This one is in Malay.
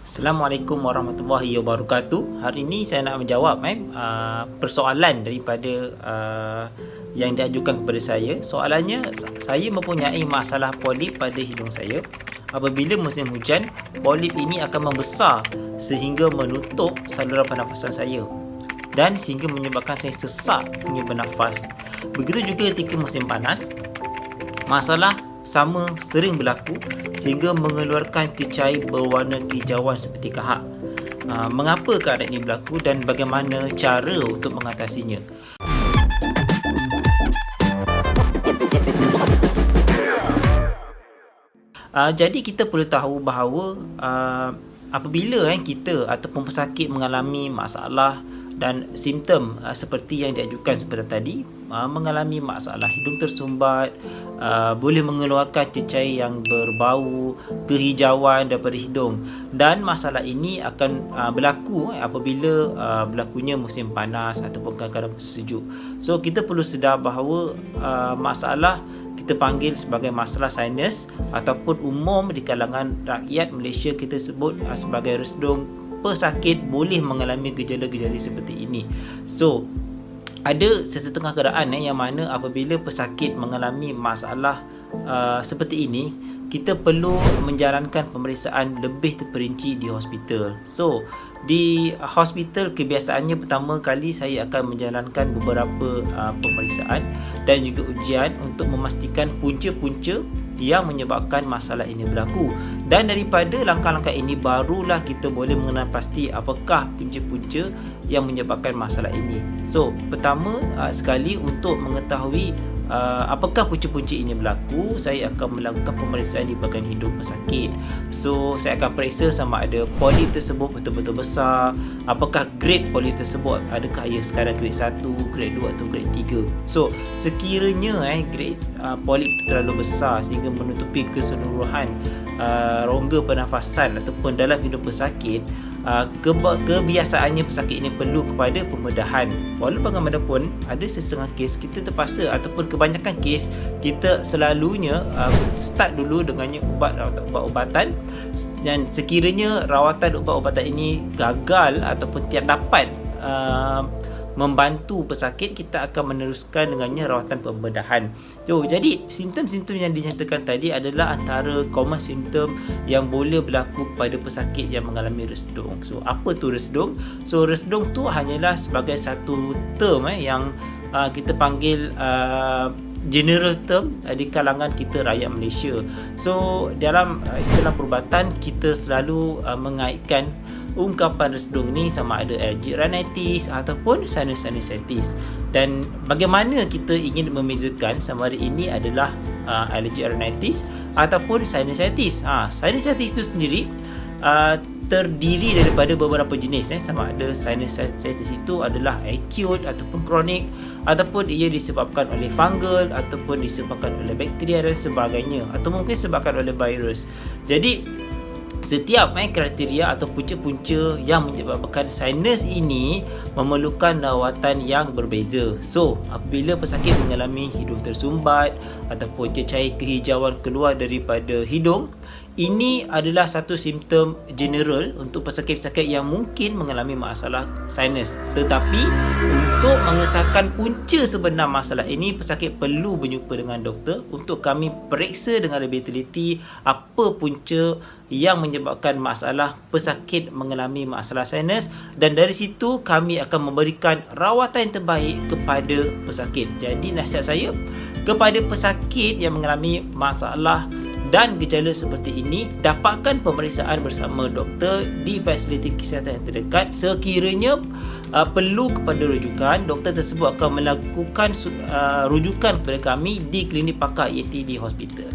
Assalamualaikum warahmatullahi wabarakatuh. Hari ini saya nak menjawab persoalan daripada yang diajukan kepada saya. Soalannya, saya mempunyai masalah polip pada hidung saya. Apabila musim hujan, polip ini akan membesar sehingga menutup saluran pernafasan saya dan sehingga menyebabkan saya sesak hingga bernafas. Begitu juga ketika musim panas, masalah sama sering berlaku sehingga mengeluarkan cecair berwarna kehijauan seperti kahak. Mengapa keadaan ini berlaku dan bagaimana cara untuk mengatasinya? Jadi kita perlu tahu bahawa apabila kita ataupun pesakit mengalami masalah dan simptom seperti yang diajukan seperti tadi, mengalami masalah hidung tersumbat, boleh mengeluarkan cecair yang berbau kehijauan daripada hidung, dan masalah ini akan berlaku apabila berlakunya musim panas ataupun kadang-kadang musim sejuk. So kita perlu sedar bahawa masalah kita panggil sebagai masalah sinus ataupun umum di kalangan rakyat Malaysia kita sebut sebagai resdung. Pesakit boleh mengalami gejala-gejala seperti ini. So ada sesetengah keadaan yang mana apabila pesakit mengalami masalah seperti ini, kita perlu menjalankan pemeriksaan lebih terperinci di hospital. So di hospital kebiasaannya pertama kali saya akan menjalankan beberapa pemeriksaan dan juga ujian untuk memastikan punca-punca yang menyebabkan masalah ini berlaku, dan daripada langkah-langkah ini barulah kita boleh mengenal pasti apakah punca-punca yang menyebabkan masalah ini. So pertama sekali, untuk mengetahui apakah punca-punca ini berlaku, saya akan melakukan pemeriksaan di bahagian hidung pesakit. So saya akan periksa sama ada polip tersebut betul-betul besar, apakah grade polip tersebut, adakah ia sekadar grade 1, grade 2 atau grade 3. So sekiranya grade polip terlalu besar sehingga menutupi keseluruhan rongga pernafasan ataupun dalam hidung pesakit, kebiasaannya pesakit ini perlu kepada pembedahan. Walau bagaimanapun, ada sesetengah kes kita terpaksa ataupun kebanyakan kes kita selalunya start dulu dengannya ubat-ubatan, dan sekiranya rawatan ubat-ubatan ini gagal ataupun tidak dapat membantu pesakit, kita akan meneruskan dengannya rawatan pembedahan. Jadi simptom-simptom yang dinyatakan tadi adalah antara common simptom yang boleh berlaku pada pesakit yang mengalami resdung. So apa tu resdung? So resdung tu hanyalah sebagai satu term yang kita panggil general term di kalangan kita rakyat Malaysia. So dalam istilah perubatan, kita selalu mengaitkan ungkapan resdung ni sama ada allergic rhinitis ataupun sinusitis. Dan bagaimana kita ingin membezakan sama ada ini adalah allergic rhinitis ataupun sinusitis. Sinusitis itu sendiri terdiri daripada beberapa jenis. Sama ada sinusitis itu adalah acute ataupun chronic, ataupun ia disebabkan oleh fungal ataupun disebabkan oleh bakteria dan sebagainya, atau mungkin disebabkan oleh virus. Jadi setiap kriteria atau punca-punca yang menyebabkan sinus ini memerlukan rawatan yang berbeza. So apabila pesakit mengalami hidung tersumbat ataupun cecair kehijauan keluar daripada hidung, ini adalah satu simptom general untuk pesakit-pesakit yang mungkin mengalami masalah sinus. Tetapi untuk mengesahkan punca sebenar masalah ini, pesakit perlu berjumpa dengan doktor untuk kami periksa dengan lebih teliti apa punca yang menyebabkan masalah pesakit mengalami masalah sinus, dan dari situ kami akan memberikan rawatan yang terbaik kepada pesakit. Jadi nasihat saya kepada pesakit yang mengalami masalah dan gejala seperti ini, dapatkan pemeriksaan bersama doktor di fasiliti kesihatan yang terdekat. Sekiranya perlu kepada rujukan, doktor tersebut akan melakukan rujukan kepada kami di klinik pakar ENT di hospital.